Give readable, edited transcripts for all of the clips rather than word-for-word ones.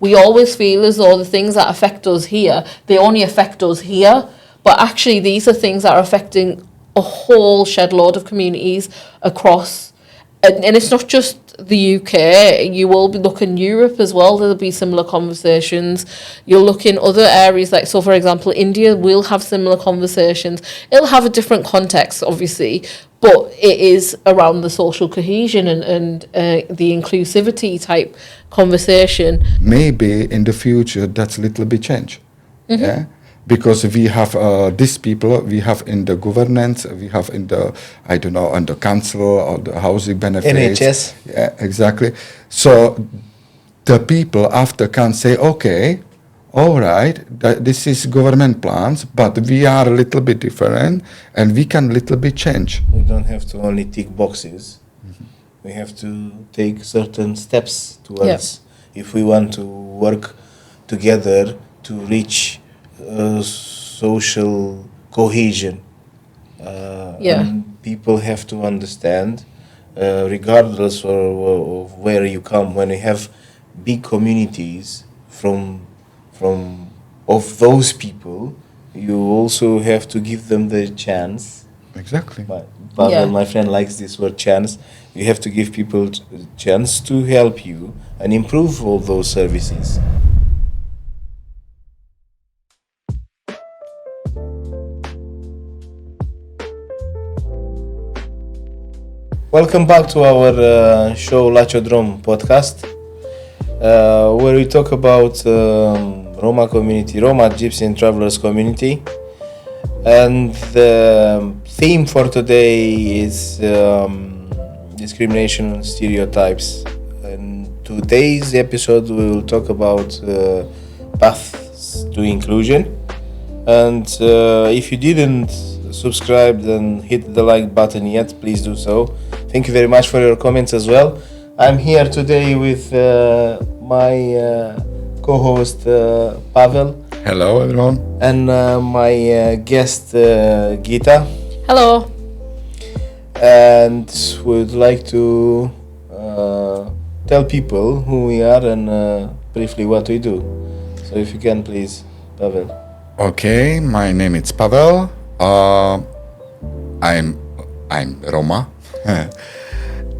We always feel as though the things that affect us here, they only affect us here. But actually, these are things that are affecting a whole shed load of communities across. And it's not just the UK. You will be looking Europe as well. There'll be similar conversations. You'll look in other areas, like, so for example, India will have similar conversations. It'll have a different context, obviously, but it is around the social cohesion and the inclusivity type conversation. Maybe in the future that's a little bit change. Yeah, because we have these people, we have in the governance, we have in the, I don't know, on the council or the housing benefits. NHS. Yeah, exactly. So the people after can say, okay, all right, this is government plans, but we are a little bit different and we can a little bit change. We don't have to only tick boxes. We have to take certain steps towards, if we want to work together to reach social cohesion. And people have to understand, regardless of where you come, when you have big communities of those people, you also have to give them the chance. Exactly. My friend likes this word chance. You have to give people a chance to help you and improve all those services. Welcome back to our show Lachodrom podcast, where we talk about Roma community, Roma Gypsy and Travelers community. And the theme for today is discrimination and stereotypes. In today's episode, we will talk about paths to inclusion. And if you didn't subscribe and hit the like button yet, please do so. Thank you very much for your comments as well. I'm here today with my co-host Pavel. Hello, everyone. And my guest Gita. Hello. And would like to tell people who we are and briefly what we do. So if you can, please, Pavel. Okay, my name is Pavel. I'm Roma.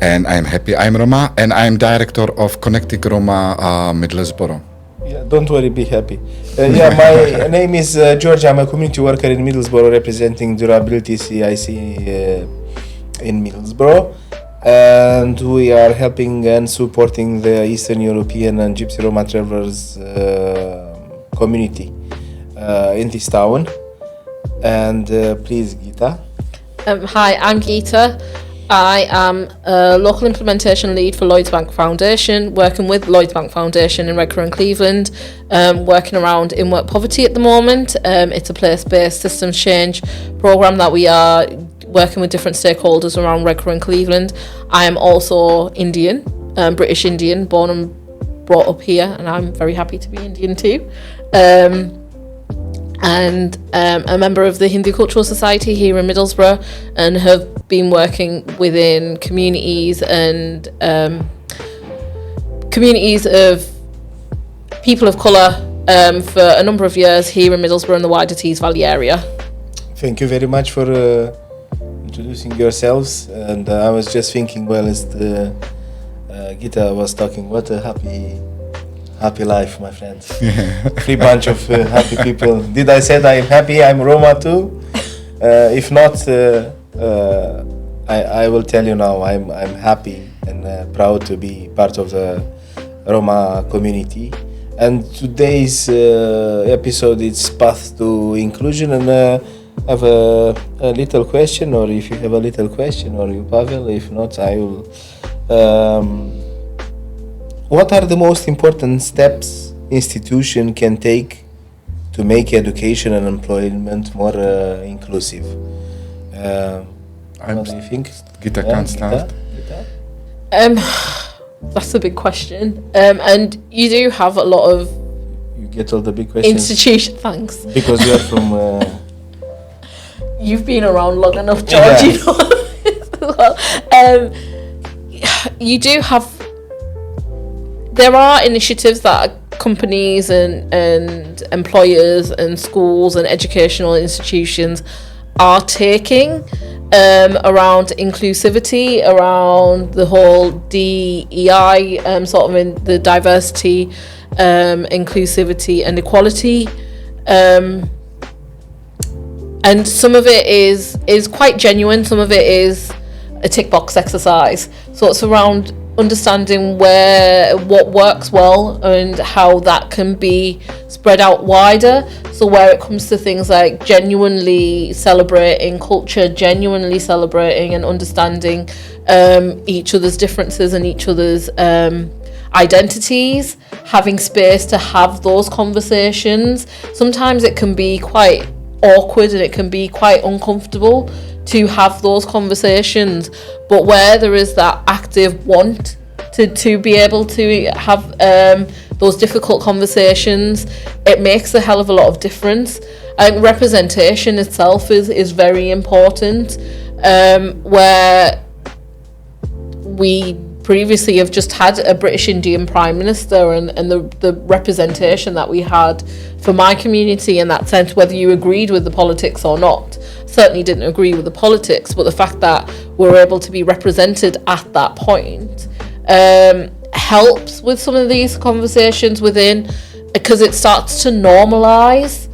And I'm happy I'm Roma, and I'm director of Connecting Roma Middlesbrough. Yeah, don't worry, be happy. My name is George. I'm a community worker in Middlesbrough, representing Durability CIC in Middlesbrough, and we are helping and supporting the Eastern European and Gypsy Roma travelers community in this town. And please, Gita. Hi, I'm Gita. I am a local implementation lead for Lloyds Bank Foundation, working with Lloyds Bank Foundation in Redcar and Cleveland, working around in-work poverty at the moment. It's a place-based systems change programme that we are working with different stakeholders around Redcar and Cleveland. I am also Indian, British Indian, born and brought up here, and I'm very happy to be Indian too. And a member of the Hindu Cultural Society here in Middlesbrough, and have been working within communities and communities of people of colour for a number of years here in Middlesbrough and the wider Tees Valley area. Thank you very much for introducing yourselves. And I was just thinking, well, as the Gita was talking, what a happy life, my friends. Free bunch of happy people. Did I say that I'm happy? I'm Roma too. If not, I will tell you now. I'm happy and proud to be part of the Roma community. And today's episode is path to inclusion. And I have a little question, or if you have a little question, or you, Pavel. If not, I will. What are the most important steps institution can take to make education and employment more inclusive? What do you think? Gita can start. That's a big question. And you do have a lot of You get all the big questions. Thanks. Because you are from... You've been around long enough, George. You know this as well. You do have... There are initiatives that companies and employers and schools and educational institutions are taking around inclusivity, around the whole DEI, sort of in the diversity, inclusivity and equality. And some of it is quite genuine, some of it is a tick box exercise. So it's around understanding what works well and how that can be spread out wider. So where it comes to things like genuinely celebrating culture, genuinely celebrating and understanding each other's differences and each other's identities, having space to have those conversations. Sometimes it can be quite awkward and it can be quite uncomfortable to have those conversations, but where there is that active want to be able to have those difficult conversations, it makes a hell of a lot of difference. I think representation itself is very important, where we previously have just had a British Indian Prime Minister, and the representation that we had for my community in that sense, whether you agreed with the politics or not, certainly didn't agree with the politics, but the fact that we're able to be represented at that point helps with some of these conversations within, because it starts to normalise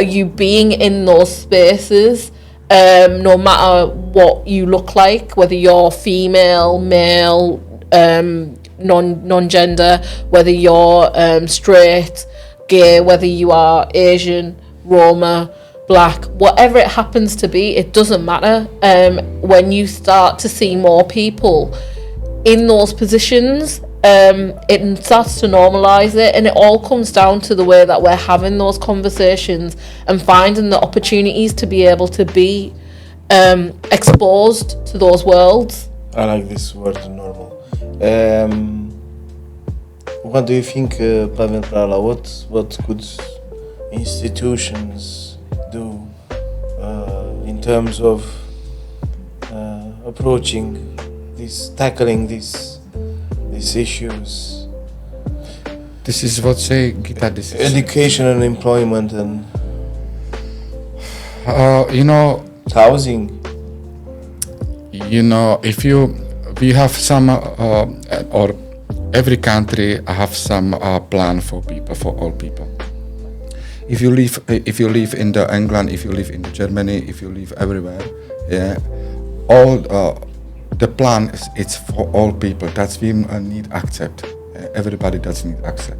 you being in those spaces, no matter what you look like, whether you're female, male, non-gender, whether you're straight, gay, whether you are Asian, Roma, black, whatever it happens to be, it doesn't matter. When you start to see more people in those positions, it starts to normalise it, and it all comes down to the way that we're having those conversations and finding the opportunities to be able to be exposed to those worlds. I like this word, normal. What do you think, Pavel Prala, what could institutions do in terms of tackling these issues? This is what say Gita. This is Education and employment and housing. If we have some or every country have some plan for people, for all people. If you live in the England, if you live in Germany, if you live everywhere, all the plan it's for all people. That's we need accept. Everybody does need accept.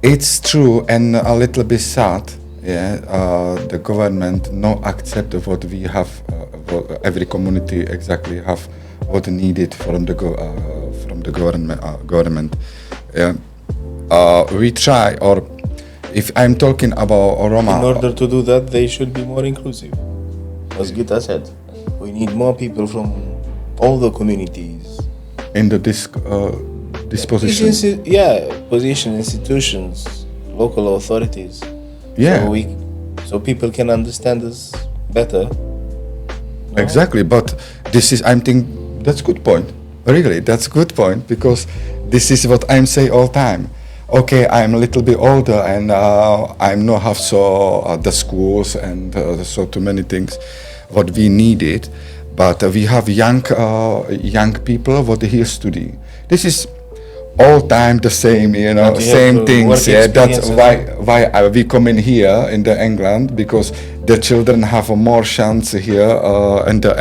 It's true and a little bit sad. The government no accept what we have. What every community exactly have what needed from the government. We try, or if I'm talking about Roma, in order to do that, they should be more inclusive. As Gita said, we need more people from all the communities in the disposition. Position, institutions, local authorities. Yeah. So people can understand us better. No? Exactly, but I'm thinking that's good point. Really, that's good point, because this is what I'm saying all time. Okay, I'm a little bit older and I know how the schools and so too many things what we needed, but we have young people what here study. This is all time the same, same things. Yeah, that's why we come in here in the England, because the children have a more chance here in the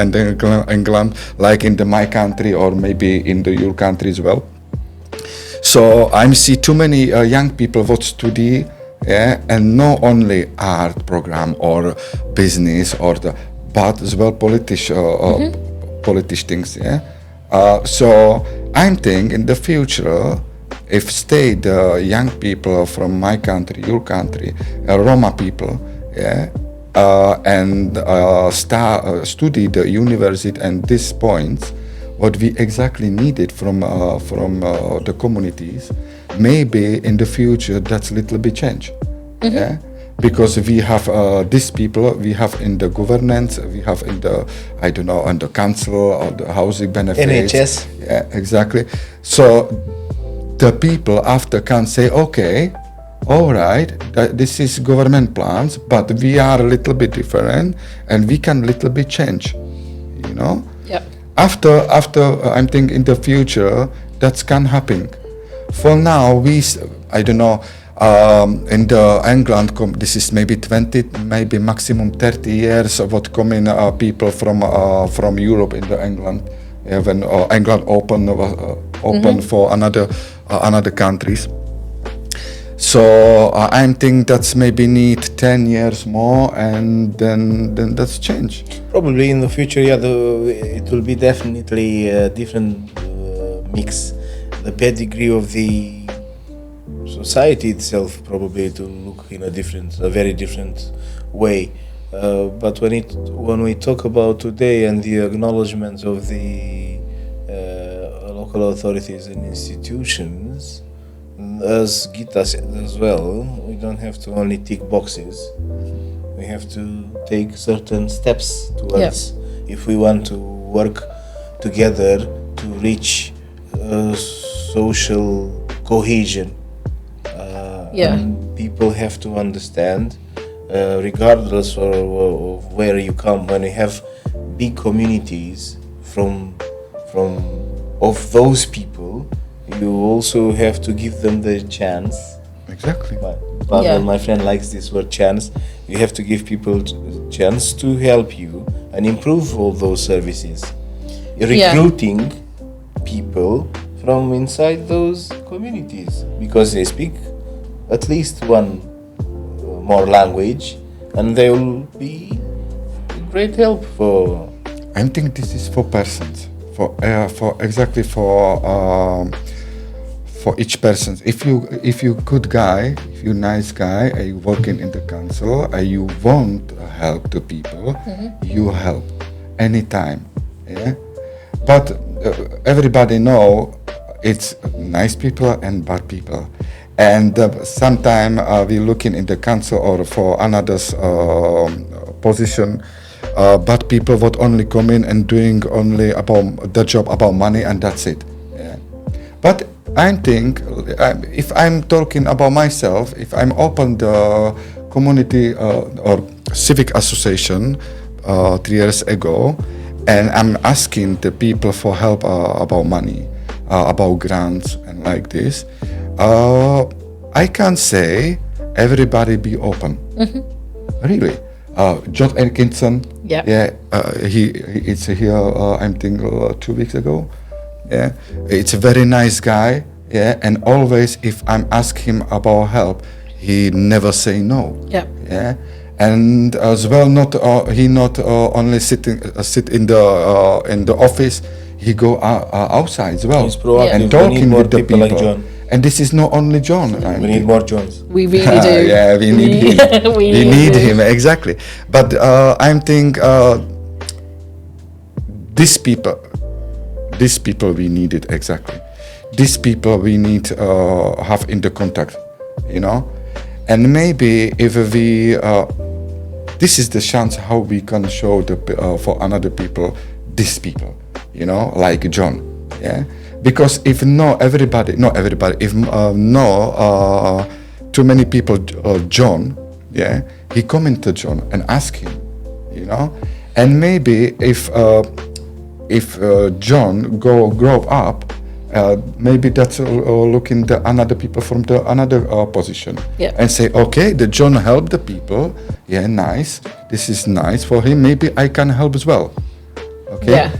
England, like in my country or maybe in your country as well. So I see too many young people what study, and not only art program or business but as well politics things. So I'm thinking in the future, if stay the young people from my country, your country, Roma people, and study the university and these points, what we exactly needed from the communities, maybe in the future that's a little bit change. Because we have these people, we have in the governance, we have in the, I don't know, on the council or the housing benefits. NHS. Yeah, exactly. So the people after can say, okay, all right, this is government plans, but we are a little bit different, and we can little bit change, you know. Yep. After I'm thinking in the future that can happen. For now, I don't know. In the England, this is maybe 20, maybe maximum 30 years of what coming people from Europe in the England, when England open for another countries. So I'm thinking that's maybe need 10 years more, and then that's change. Probably in the future, yeah, it will be definitely a different mix. The pedigree of the society itself probably to look in a very different way. But when we talk about today and the acknowledgements of the local authorities and institutions, as Gita said as well, we don't have to only tick boxes. We have to take certain steps towards, if we want to work together to reach social cohesion. And people have to understand, regardless of where you come, when you have big communities of those people, you also have to give them the chance. Exactly. But my friend likes this word chance. You have to give people a chance to help you and improve all those services. Recruiting people from inside those communities, because they speak at least one more language, and they will be great help for. I think this is for persons, for each person. If you good guy, if you nice guy, and you working in the council, and you want help to people, you help anytime. Yeah, but everybody know it's nice people and bad people. And sometimes we're looking in the council or for another position, but people would only come in and doing only about the job, about money, and that's it. Yeah. But I think if I'm talking about myself, if I'm open the community or civic association 3 years ago, and I'm asking the people for help about money, about grants and like this, I can say everybody be open. Really. John Atkinson, it's here, I'm thinking 2 weeks ago. Yeah, it's a very nice guy. Yeah, and always if I'm asking him about help, he never say no. Yeah, and as well, he not only sit in the office. He go outside as well. He's proactive. And talking with the people. Like John. And this is not only John. We need more Johns. We really do. Yeah, we need him. we need him, exactly. But I'm think these people we need it, exactly. These people we need have in the contact, you know. And maybe if we, this is the chance how we can show for another people, these people, you know, like John, yeah. Because if not everybody, if too many people, John, yeah, he come into John and ask him, you know, and maybe if John grow up, maybe that's looking the another people from the another position, and say, okay, the John help the people, yeah, nice, this is nice for him, maybe I can help as well, okay. Yeah.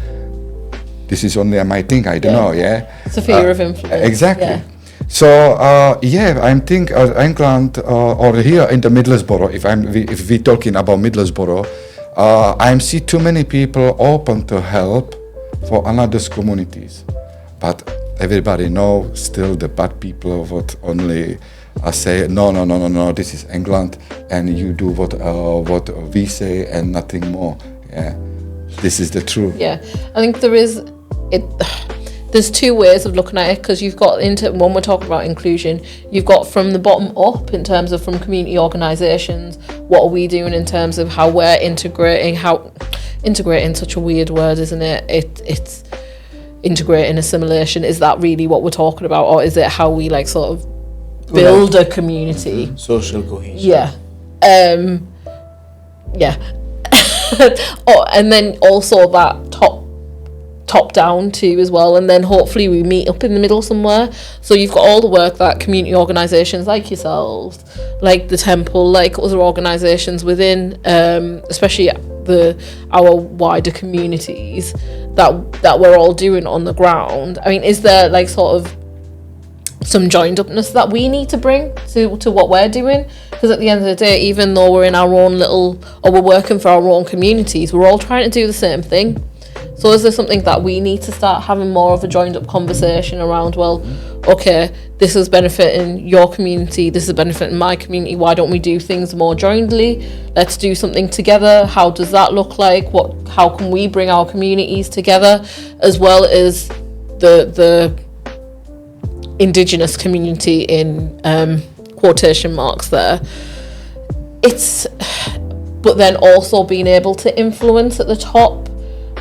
This is only my thing, I don't know, yeah. Sphere of influence. Exactly. Yeah. So, I'm think England or here in the Middlesbrough, if we talking about Middlesbrough, I see too many people open to help for another communities. But everybody know still the bad people would only say, no, this is England, and you do what we say and nothing more, yeah. This is the truth. Yeah, I think there's two ways of looking at it, because you've got when we're talking about inclusion, you've got from the bottom up in terms of from community organisations, what are we doing in terms of how we're integrating such a weird word, isn't it? integrating assimilation? Is that really what we're talking about, or is it how we like sort of build a community? Social cohesion. Yeah. Yeah. Oh, and then also that top down too as well, and then hopefully we meet up in the middle somewhere. So you've got all the work that community organisations like yourselves, like the Temple, like other organisations within, especially our wider communities that we're all doing on the ground. I mean, is there like sort of some joined upness that we need to bring to what we're doing? Because at the end of the day, even though we're in our own little, or we're working for our own communities, we're all trying to do the same thing. So is there something that we need to start having more of a joined up conversation around, well, okay, this is benefiting your community, this is benefiting my community, why don't we do things more jointly? Let's do something together. How does that look like? How can we bring our communities together, as well as the indigenous community in quotation marks there. But then also being able to influence at the top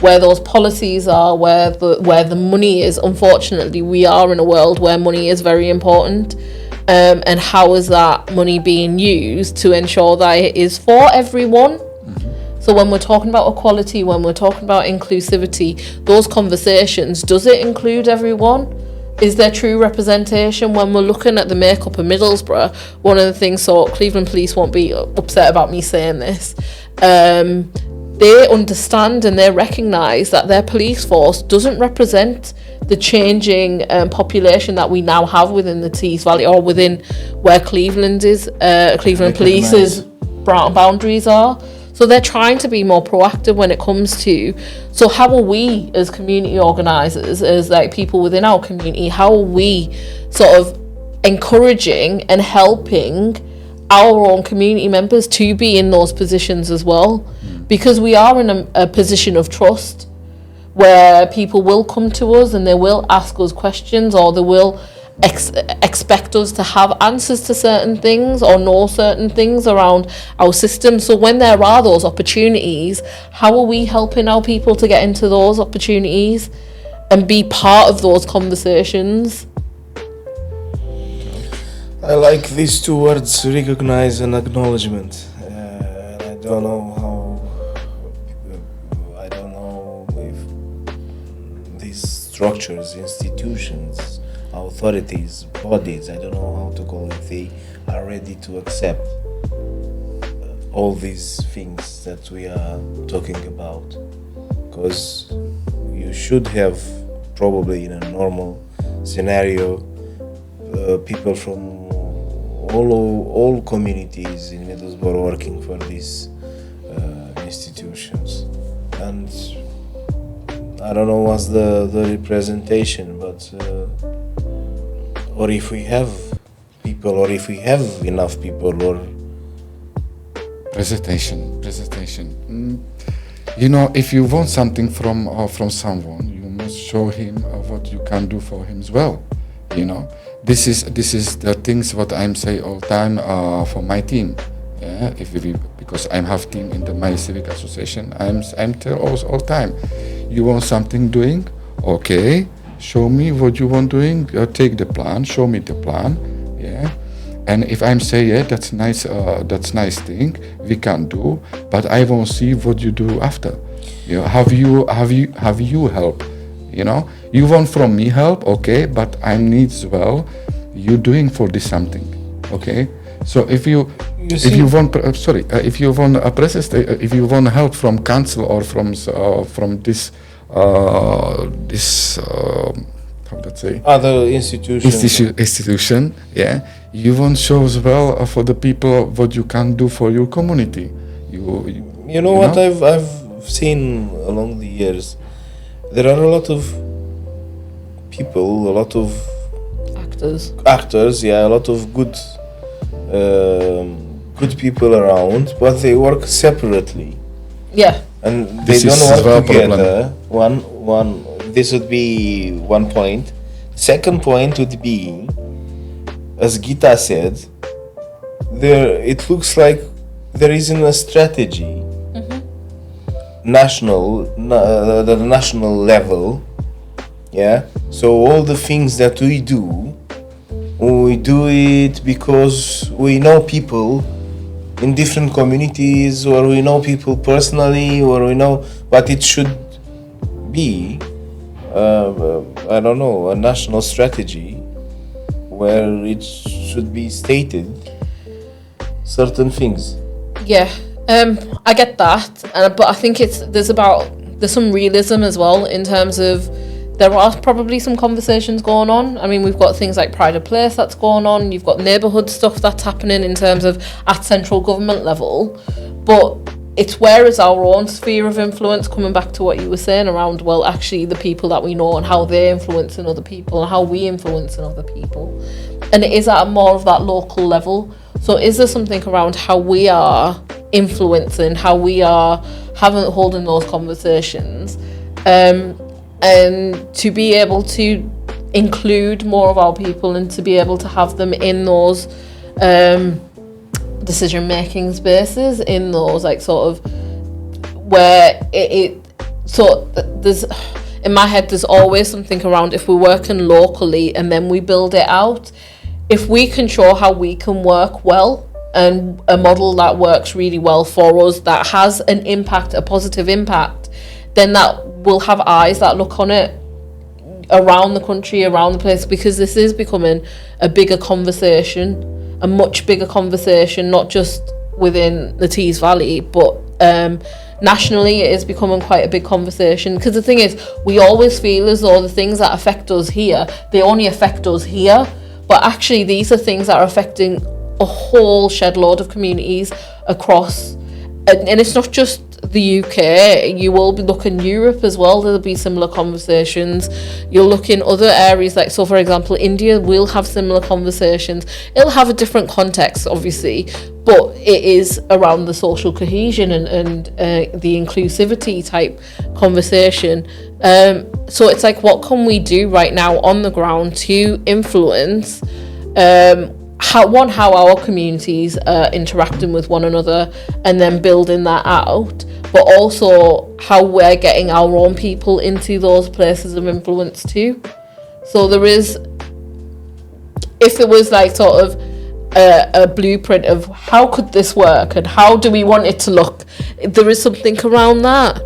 where those policies are, where the money is. Unfortunately, we are in a world where money is very important, and how is that money being used to ensure that it is for everyone? So when we're talking about equality, when we're talking about inclusivity, those conversations, does it include everyone? Is there true representation? When we're looking at the makeup of Middlesbrough, one of the things, so Cleveland Police won't be upset about me saying this, they understand and they recognise that their police force doesn't represent the changing population that we now have within the Tees Valley, or within where Cleveland is, Cleveland Police's boundaries are. So they're trying to be more proactive when it comes to, so how are we as community organisers, as like people within our community, how are we sort of encouraging and helping our own community members to be in those positions as well? Because we are in a position of trust where people will come to us and they will ask us questions, or they will expect us to have answers to certain things or know certain things around our system. So when there are those opportunities, how are we helping our people to get into those opportunities and be part of those conversations? I like these two words, recognize and acknowledgement. I don't know if these structures, institutions, authorities, bodies, I don't know how to call it, they are ready to accept all these things that we are talking about. Because you should have, probably in a normal scenario, people from all communities in Middlesbrough working for these institutions. And I don't know what's the representation, but or if we have people, or if we have enough people, or presentation. You know, if you want something from someone, you must show him what you can do for him as well. You know, this is the things what I'm say all time for my team. Yeah, because I have team in my civic association, I'm tell all time. You want something doing? Okay, show me what you want doing. Take the plan. Show me the plan. Yeah, and if I'm say yeah, that's nice thing we can do, but I won't see what you do after. You know, have you help? You know, you want from me help, okay, but I need as well you doing for this something, okay. So if you want a process, if you want help from council or from this how let's say other institution, yeah, you want show as well for the people what you can do for your community. You know what I've seen along the years. There are a lot of people, a lot of actors, yeah, a lot of good people around, but they work separately. Yeah. And they don't work together. This would be one point. Second point would be, as Gita said, it looks like there isn't a strategy. The national level Yeah. So all the things that we do it because we know people in different communities, or we know people personally, or we know what it should be. I don't know, a national strategy where it should be stated certain things. Yeah, I get that, but I think there's some realism as well in terms of there are probably some conversations going on. I mean, we've got things like Pride of Place that's going on. You've got neighbourhood stuff that's happening in terms of at central government level, but it's where is our own sphere of influence, coming back to what you were saying around, well, actually the people that we know and how they're influencing other people and how we influencing other people. And it is at more of that local level. So is there something around how we are influencing, how we are holding those conversations, and to be able to include more of our people and to be able to have them in those decision making spaces, in those like sort of where there's, in my head there's always something around, if we're working locally and then we build it out, if we can show how we can work well and a model that works really well for us, that has an impact, a positive impact, then that will have eyes that look on it around the country, around the place, because this is becoming a bigger conversation, a much bigger conversation, not just within the Tees Valley, but nationally it is becoming quite a big conversation. Because the thing is, we always feel as though the things that affect us here, they only affect us here, but actually these are things that are affecting a whole shed load of communities across, and it's not just the UK, you will be looking Europe as well, there'll be similar conversations. You'll look in other areas, like, so for example, India will have similar conversations. It'll have a different context, obviously, but it is around the social cohesion and the inclusivity type conversation. So it's like, what can we do right now on the ground to influence how our communities are interacting with one another, and then building that out, but also how we're getting our own people into those places of influence too. So there is, if there was like sort of a blueprint of how could this work and how do we want it to look, there is something around that.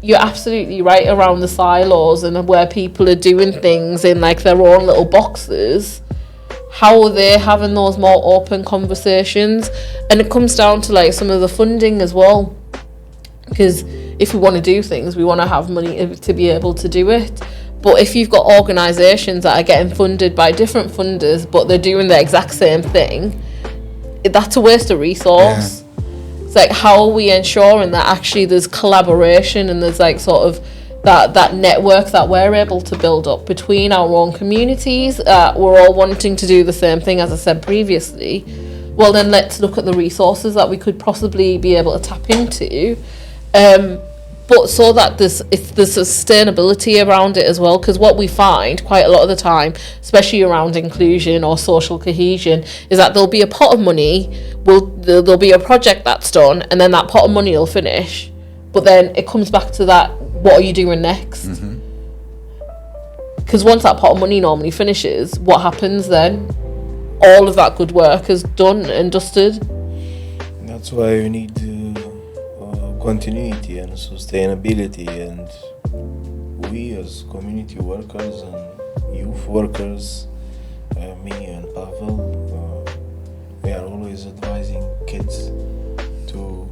You're absolutely right around the silos and where people are doing things in like their own little boxes. How are they having those more open conversations? And it comes down to like some of the funding as well, because if we want to do things, we want to have money to be able to do it. But if you've got organisations that are getting funded by different funders but they're doing the exact same thing, that's a waste of resource. Yeah. It's like, how are we ensuring that actually there's collaboration and there's like sort of that network that we're able to build up between our own communities? We're all wanting to do the same thing, as I said previously. Well, then let's look at the resources that we could possibly be able to tap into, but so that there's sustainability around it as well. Because what we find quite a lot of the time, especially around inclusion or social cohesion, is that there'll be a pot of money, there'll be a project that's done, and then that pot of money will finish, but then it comes back to that, what are you doing next? Because once that pot of money normally finishes, what happens then? All of that good work is done and dusted. That's why we need continuity and sustainability, and we as community workers and youth workers, me and Pavel, we are always advising kids to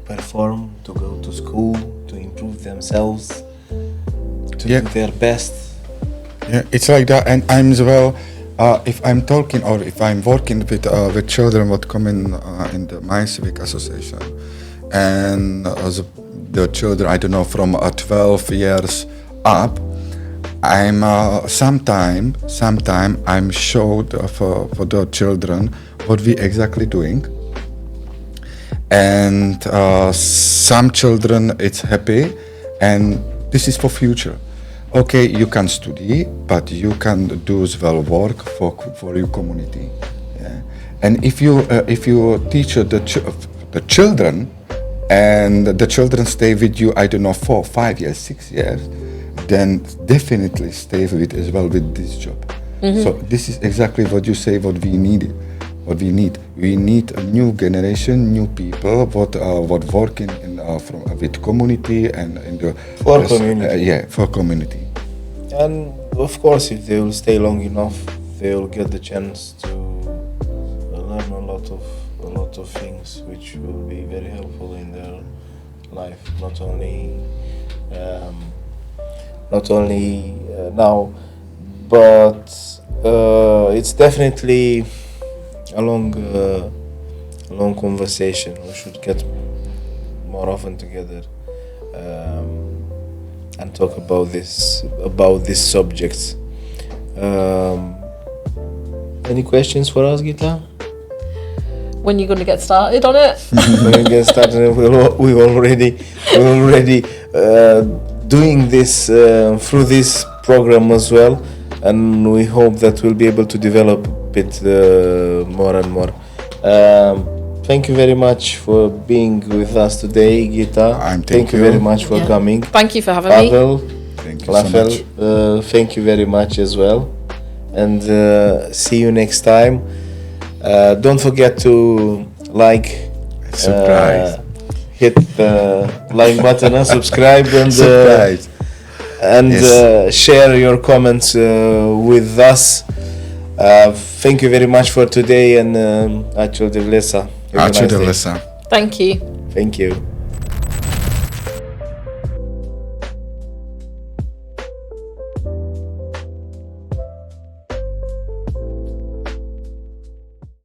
perform, to go to school, to improve themselves, to do their best. Yeah, it's like that. And I'm as well, if I'm talking or if I'm working with children what come in my civic association, and the children, I don't know, from 12 years up, I'm sometime I'm showed for the children what we exactly doing. And some children it's happy, and this is for future. Okay, you can study, but you can do as well work for your community. Yeah? And if you teach the children, and the children stay with you, I don't know, 4, 5 years, 6 years, then definitely stay with as well with this job. So this is exactly what you say. What we need. We need a new generation, new people. What working from with community and in the For community. for community. And of course, if they will stay long enough, they will get the chance to learn a lot of things, which will be very helpful in their life. Not only now, but it's definitely a long conversation. We should get more often together. And talk about these subjects. Any questions for us, Gita? When you're going to get started on it? When we get started, we already doing this through this program as well, and we hope that we'll be able to develop it more and more. Thank you very much for being with us today, Gita. Thank you very much for coming. Thank you for having Pavel, me. Thank you so much. thank you very much as well. And see you next time. Don't forget to like, Surprise. hit the like button and subscribe and Surprise. Yes. share your comments with us. Thank you very much for today, and Ačiū Dievlesa. Ačiū Dievlesa. Thank you. Thank you.